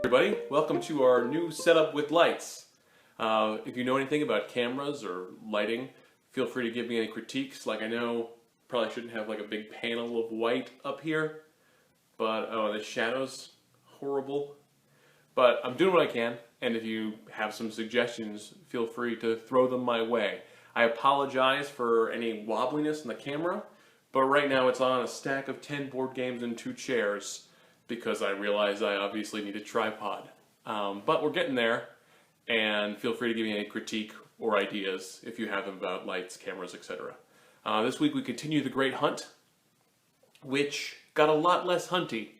Everybody, welcome to our new setup with lights. If you know anything about cameras or lighting, feel free to give me any critiques. Like, I know probably shouldn't have like a big panel of white up here, but the shadow's horrible. But I'm doing what I can, and if you have some suggestions, feel free to throw them my way. I apologize for any wobbliness in the camera, but right now it's on a stack of 10 board games and 2 chairs, because I realize I obviously need a tripod. But we're getting there, and feel free to give me any critique or ideas if you have them about lights, cameras, etc. This week we continue the Great Hunt, which got a lot less hunty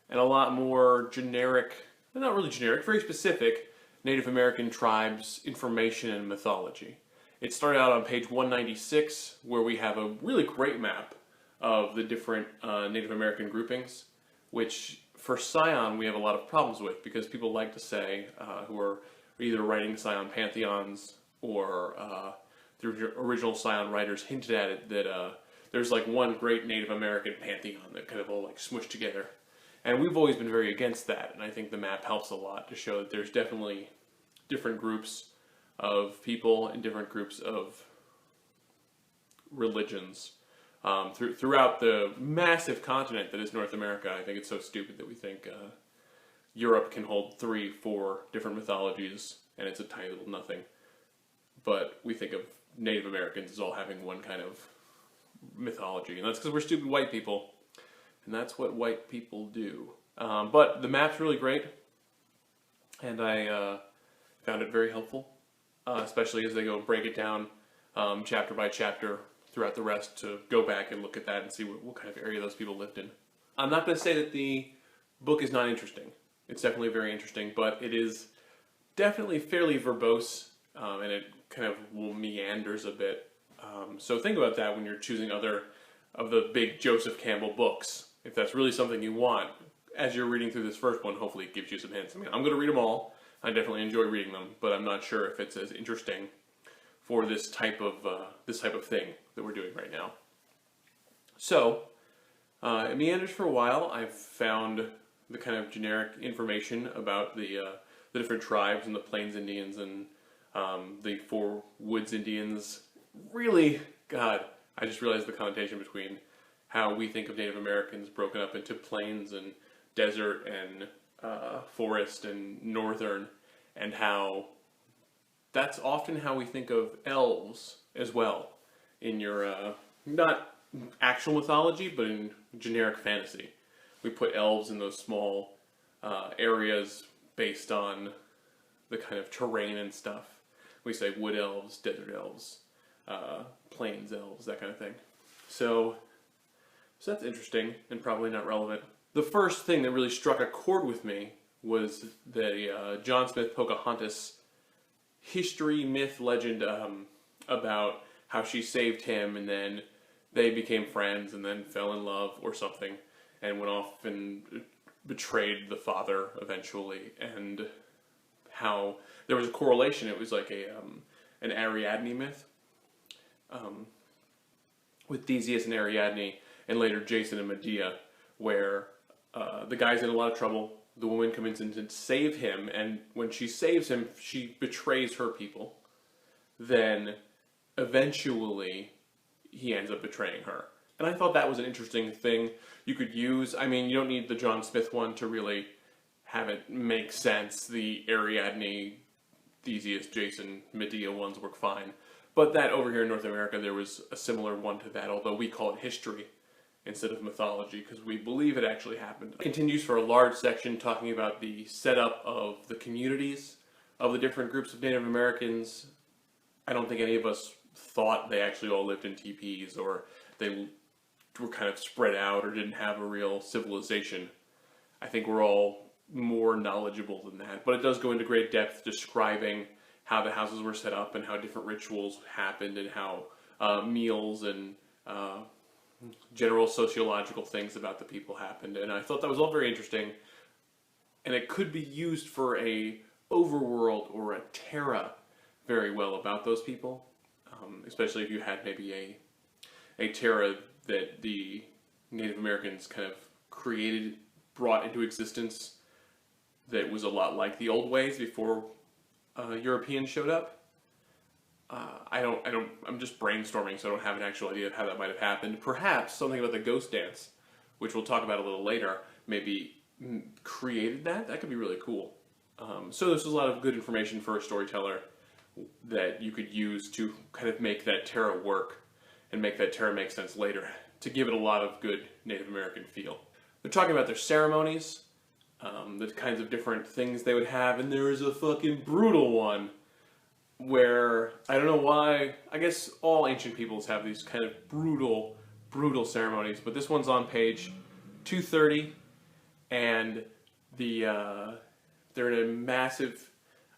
and a lot more generic, not really generic, very specific Native American tribes information and mythology. It started out on page 196, where we have a really great map of the different Native American groupings, which for Scion we have a lot of problems with, because people like to say, who are either writing Scion pantheons or the original Scion writers hinted at it, that there's like one great Native American pantheon that kind of all like smushed together. And we've always been very against that, and I think the map helps a lot to show that there's definitely different groups of people and different groups of religions throughout the massive continent that is North America. I think it's so stupid that we think Europe can hold 3, 4 different mythologies and it's a tiny little nothing. But we think of Native Americans as all having one kind of mythology, and that's because we're stupid white people, and that's what white people do. But the map's really great, and I found it very helpful, especially as they go break it down chapter by chapter throughout the rest, to go back and look at that and see what kind of area those people lived in. I'm not going to say that the book is not interesting. It's definitely very interesting, but it is definitely fairly verbose, and it kind of meanders a bit. So think about that when you're choosing other of the big Joseph Campbell books. If that's really something you want, as you're reading through this first one, hopefully it gives you some hints. I mean, I'm going to read them all. I definitely enjoy reading them, but I'm not sure if it's as interesting for this type of thing that we're doing right now. So, it meanders for a while. I've found the kind of generic information about the different tribes and the Plains Indians and the 4 Woods Indians. Really, God, I just realized the connotation between how we think of Native Americans broken up into plains and desert and forest and northern, and how that's often how we think of elves as well in your, not actual mythology, but in generic fantasy. We put elves in those small areas based on the kind of terrain and stuff. We say wood elves, desert elves, plains elves, that kind of thing. So that's interesting and probably not relevant. The first thing that really struck a chord with me was the John Smith Pocahontas history, myth, legend about how she saved him, and then they became friends and then fell in love or something and went off and betrayed the father eventually, and how there was a correlation. It was like an Ariadne myth with Theseus and Ariadne, and later Jason and Medea, where the guy's in a lot of trouble. The woman comes in to save him, and when she saves him, she betrays her people. Then, eventually, he ends up betraying her. And I thought that was an interesting thing you could use. I mean, you don't need the John Smith one to really have it make sense. The Ariadne, Theseus, Jason, Medea ones work fine. But that over here in North America, there was a similar one to that, although we call it history instead of mythology, because we believe it actually happened. It continues for a large section talking about the setup of the communities of the different groups of Native Americans. I don't think any of us thought they actually all lived in teepees, or they were kind of spread out, or didn't have a real civilization. I think we're all more knowledgeable than that, but it does go into great depth describing how the houses were set up and how different rituals happened, and how meals and general sociological things about the people happened. And I thought that was all very interesting, and it could be used for a overworld or a terra very well about those people, especially if you had maybe a terra that the Native Americans kind of created, brought into existence that was a lot like the old ways before Europeans showed up. I'm just brainstorming, so I don't have an actual idea of how that might have happened. Perhaps something about the ghost dance, which we'll talk about a little later, maybe created that. That could be really cool. So this is a lot of good information for a storyteller that you could use to kind of make that Terra work and make that Terra make sense later, to give it a lot of good Native American feel. They're talking about their ceremonies, the kinds of different things they would have, and there is a fucking brutal one where, I don't know why, I guess all ancient peoples have these kind of brutal ceremonies, but this one's on page 230, and they're in a massive,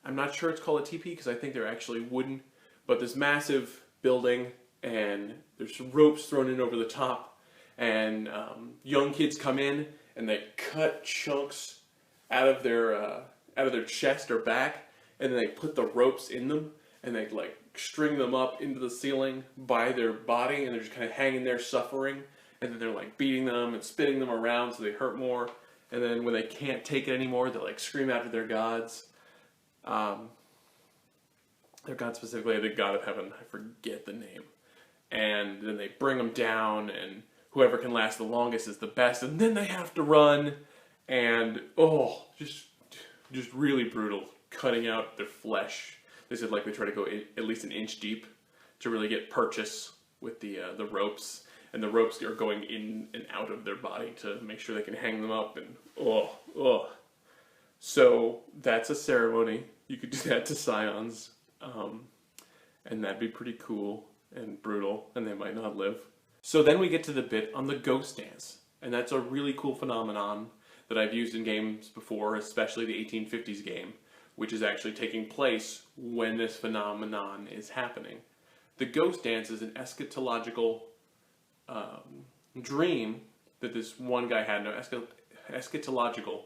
I'm not sure it's called a teepee because I think they're actually wooden, but this massive building, and there's ropes thrown in over the top, and young kids come in and they cut chunks out of their chest or back, and then they put the ropes in them, and they like string them up into the ceiling by their body, and they're just kind of hanging there suffering, and then they're like beating them and spinning them around so they hurt more, and then when they can't take it anymore, they like scream out to their gods. Their god specifically, the god of heaven, I forget the name. And then they bring them down, and whoever can last the longest is the best, and then they have to run, and just really brutal, cutting out their flesh. They said like they try to go at least an inch deep to really get purchase with the ropes, and the ropes are going in and out of their body to make sure they can hang them up, and So that's a ceremony. You could do that to scions, and that'd be pretty cool and brutal, and they might not live. So then we get to the bit on the ghost dance, and that's a really cool phenomenon that I've used in games before, especially the 1850s game, which is actually taking place when this phenomenon is happening. The ghost dance is an eschatological dream that this one guy had. No, eschatological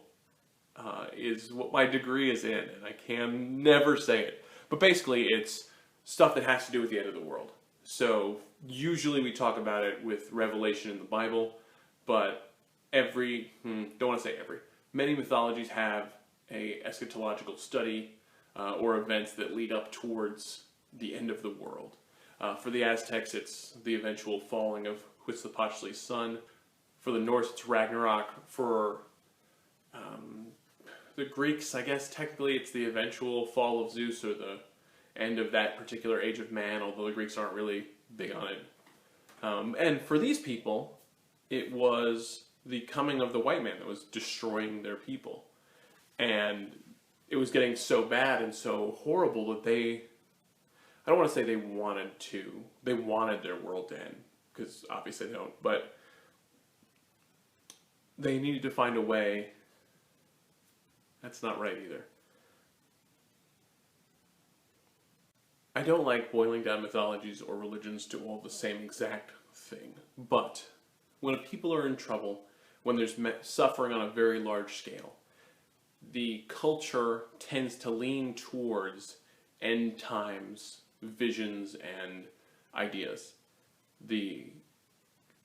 is what my degree is in, and I can never say it. But basically, it's stuff that has to do with the end of the world. So usually we talk about it with Revelation in the Bible, but don't want to say every. Many mythologies have a eschatological study or events that lead up towards the end of the world. For the Aztecs, it's the eventual falling of Huitzilopochtli's sun. For the Norse, it's Ragnarok. For the Greeks, I guess technically it's the eventual fall of Zeus, or the end of that particular age of man, although the Greeks aren't really big on it. And for these people, it was the coming of the white man that was destroying their people. And it was getting so bad and so horrible that I don't want to say they wanted their world to end, because obviously they don't, but they needed to find a way. That's not right either. I don't like boiling down mythologies or religions to all the same exact thing, but when people are in trouble, when there's suffering on a very large scale, the culture tends to lean towards end times visions and ideas.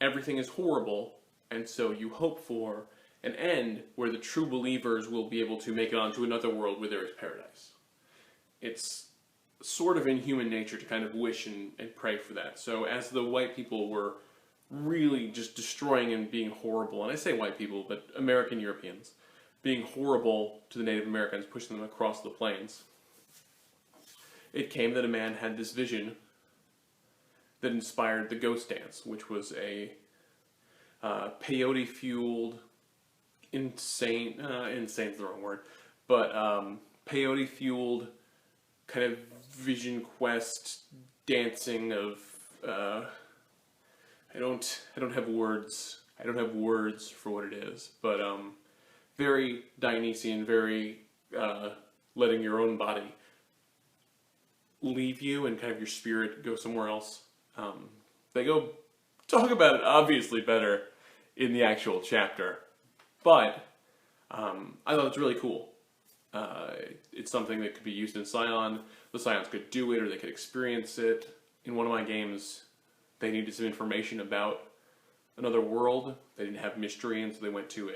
Everything is horrible, and so you hope for an end where the true believers will be able to make it onto another world where there is paradise. It's sort of in human nature to kind of wish and pray for that. So as the white people were really just destroying and being horrible, and I say white people, but American Europeans, being horrible to the Native Americans, pushing them across the plains, it came that a man had this vision that inspired the ghost dance, which was a peyote-fueled, insane's the wrong word, but peyote-fueled kind of vision quest dancing of I don't have words for what it is, but very Dionysian, very letting your own body leave you and kind of your spirit go somewhere else. They go talk about it obviously better in the actual chapter, but I thought it's really cool. It's something that could be used in Scion. The Scions could do it, or they could experience it. In one of my games, they needed some information about another world. They didn't have mystery, and so they went to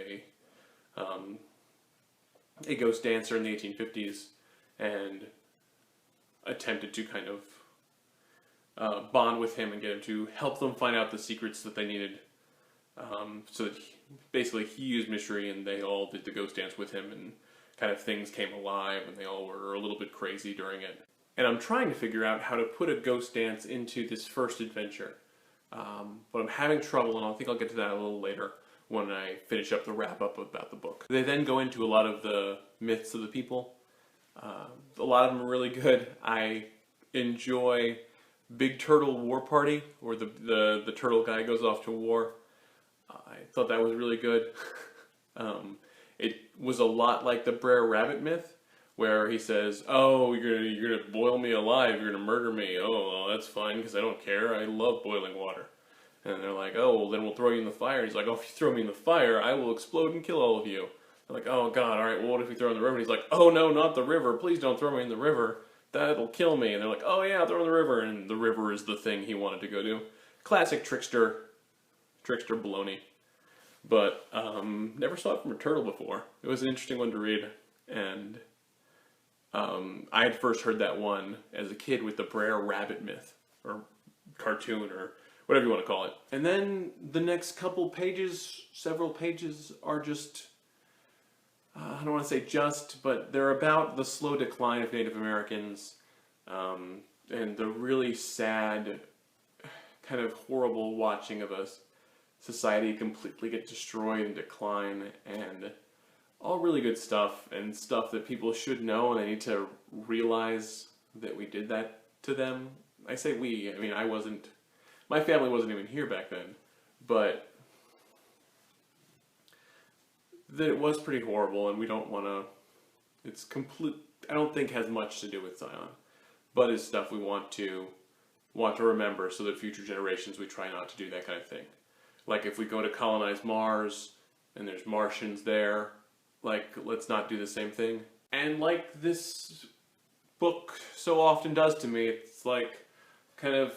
a ghost dancer in the 1850s and attempted to kind of bond with him and get him to help them find out the secrets that they needed. So that basically he used mystery and they all did the ghost dance with him, and kind of things came alive and they all were a little bit crazy during it. And I'm trying to figure out how to put a ghost dance into this first adventure. But I'm having trouble, and I think I'll get to that a little later when I finish up the wrap-up about the book. They then go into a lot of the myths of the people. A lot of them are really good. I enjoy Big Turtle War Party, where the turtle guy goes off to war. I thought that was really good. It was a lot like the Brer Rabbit myth, where he says, "Oh, you're gonna boil me alive. You're gonna murder me. Oh, well, that's fine because I don't care. I love boiling water." And they're like, "Oh, well, then we'll throw you in the fire." He's like, "Oh, if you throw me in the fire, I will explode and kill all of you." They're like, "Oh God, all right. Well, what if we throw in the river?" And he's like, "Oh no, not the river. Please don't throw me in the river. That'll kill me." And they're like, "Oh yeah, throw in the river." And the river is the thing he wanted to go do. Classic trickster baloney. But never saw it from a turtle before. It was an interesting one to read, and I had first heard that one as a kid with the Brer Rabbit myth, or cartoon, or whatever you want to call it. And then the next couple pages, several pages, are just, I don't want to say just, but they're about the slow decline of Native Americans, and the really sad, kind of horrible watching of a society completely get destroyed and decline, and all really good stuff, and stuff that people should know, and they need to realize that we did that to them. I say we, I mean I wasn't, my family wasn't even here back then, but that it was pretty horrible, and we don't want to, it's complete, I don't think has much to do with Zion, but is stuff we want to remember, so that future generations we try not to do that kind of thing. Like if we go to colonize Mars, and there's Martians there, like, let's not do the same thing. And like this book so often does to me, it's like kind of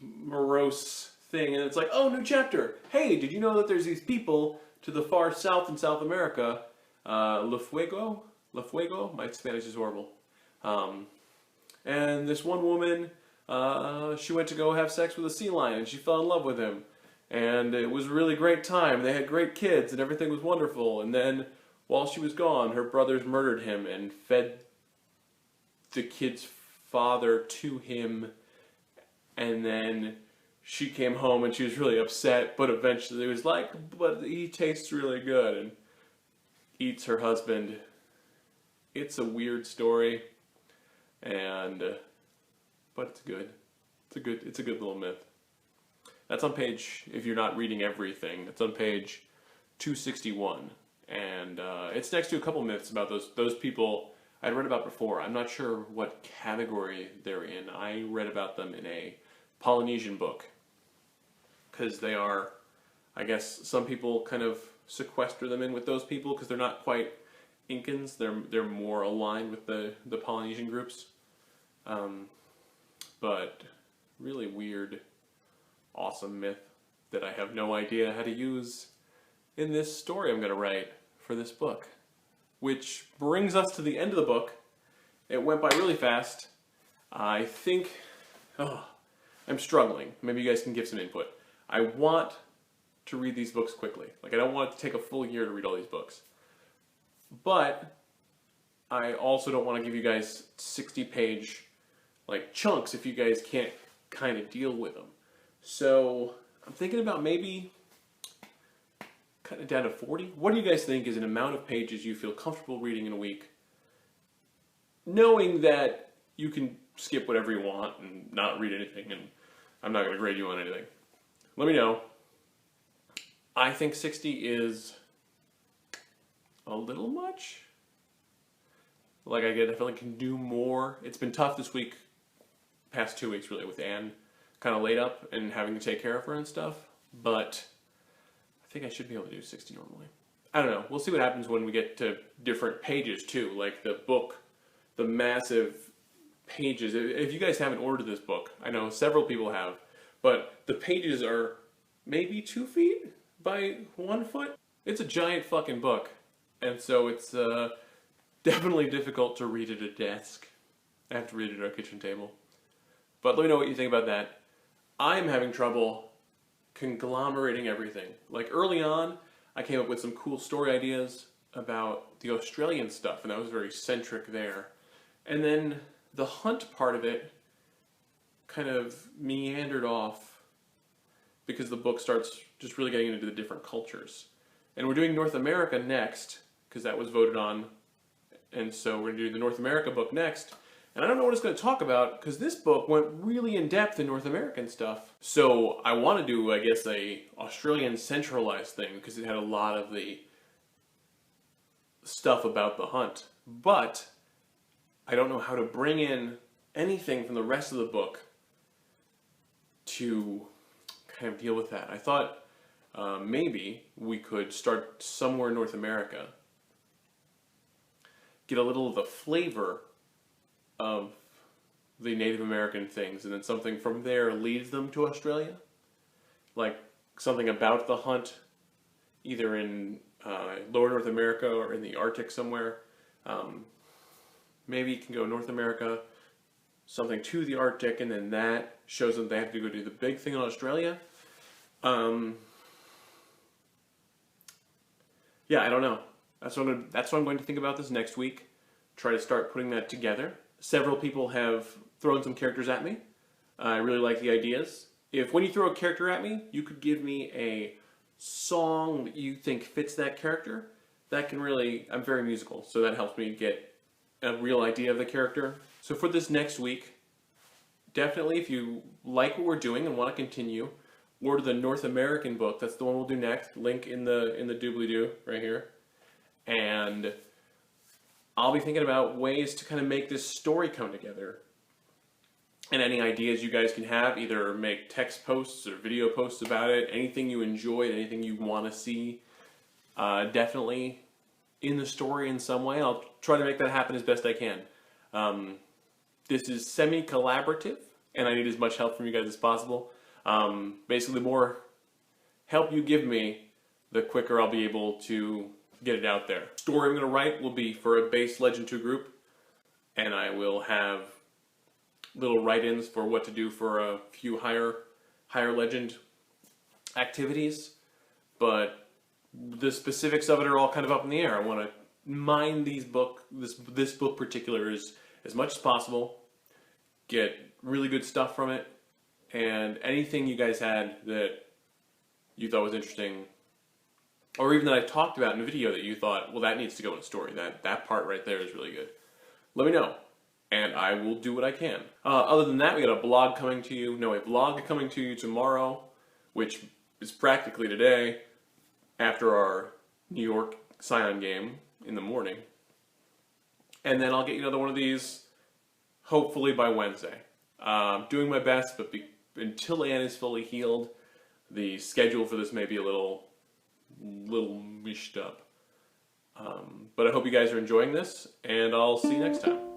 morose thing, and it's like, oh, new chapter. Hey, did you know that there's these people to the far south in South America, La Fuego? My Spanish is horrible. And this one woman, she went to go have sex with a sea lion, and she fell in love with him. And it was a really great time. They had great kids, and everything was wonderful. And then, while she was gone, her brothers murdered him and fed the kid's father to him. And then she came home and she was really upset, but eventually it was like, but he tastes really good, and eats her husband. It's a weird story, and but it's good. It's a good little myth. That's on page, if you're not reading everything, it's on page 261. And it's next to a couple myths about those people I'd read about before. I'm not sure what category they're in. I read about them in a Polynesian book, because they are, I guess some people kind of sequester them in with those people because they're not quite Incans. They're more aligned with the Polynesian groups. But really weird, awesome myth that I have no idea how to use in this story I'm going to write for this book. Which brings us to the end of the book. It went by really fast. I think, I'm struggling. Maybe you guys can give some input. I want to read these books quickly. Like, I don't want it to take a full year to read all these books. But I also don't want to give you guys 60-page like chunks if you guys can't kind of deal with them. So I'm thinking about maybe cutting it down to 40. What do you guys think is an amount of pages you feel comfortable reading in a week, knowing that you can skip whatever you want and not read anything, and I'm not going to grade you on anything? Let me know. I think 60 is a little much. Like, I definitely can do more. It's been tough this week, past 2 weeks really, with Anne kind of laid up and having to take care of her and stuff, but I think I should be able to do 60 normally. I don't know. We'll see what happens when we get to different pages too, like the book, the massive pages. If you guys haven't ordered this book, I know several people have, but the pages are maybe 2 feet by 1 foot. It's a giant fucking book, and so it's definitely difficult to read at a desk. I have to read it at our kitchen table. But let me know what you think about that. I'm having trouble conglomerating everything. Like early on, I came up with some cool story ideas about the Australian stuff, and that was very centric there. And then the hunt part of it kind of meandered off because the book starts just really getting into the different cultures. And we're doing North America next, because that was voted on. And so we're going to do the North America book next. And I don't know what it's going to talk about, because this book went really in depth in North American stuff. So I want to do, I guess, a Australian centralized thing, because it had a lot of the stuff about the hunt. But I don't know how to bring in anything from the rest of the book to kind of deal with that. I thought maybe we could start somewhere in North America, get a little of the flavor of the Native American things, and then something from there leads them to Australia. Like something about the hunt, either in lower North America or in the Arctic somewhere. Maybe you can go North America, something to the Arctic, and then that shows them they have to go do the big thing in Australia. Yeah, I don't know. That's what I'm going to think about this next week. Try to start putting that together. Several people have thrown some characters at me. I really like the ideas. If when you throw a character at me, you could give me a song that you think fits that character, that can really, I'm very musical, so that helps me get a real idea of the character. So for this next week, definitely if you like what we're doing and want to continue, order the North American book. That's the one we'll do next. Link in the doobly-doo right here. And I'll be thinking about ways to kind of make this story come together. And any ideas you guys can have, either make text posts or video posts about it, anything you enjoyed, anything you want to see, definitely in the story in some way. I'll try to make that happen as best I can. This is semi-collaborative, and I need as much help from you guys as possible. Basically, the more help you give me, the quicker I'll be able to get it out there. Story I'm going to write will be for a base Legend 2 group, and I will have little write-ins for what to do for a few higher Legend activities, but the specifics of it are all kind of up in the air. I want to mine this book particular as much as possible, get really good stuff from it, and anything you guys had that you thought was interesting, or even that I talked about in a video that you thought, well, that needs to go in a story. That part right there is really good. Let me know, and I will do what I can. Other than that, we got a vlog coming to you tomorrow, which is practically today, after our New York Scion game in the morning. And then I'll get you another one of these, hopefully by Wednesday. Doing my best, but until Anne is fully healed, the schedule for this may be a little mished up. But I hope you guys are enjoying this, and I'll see you next time.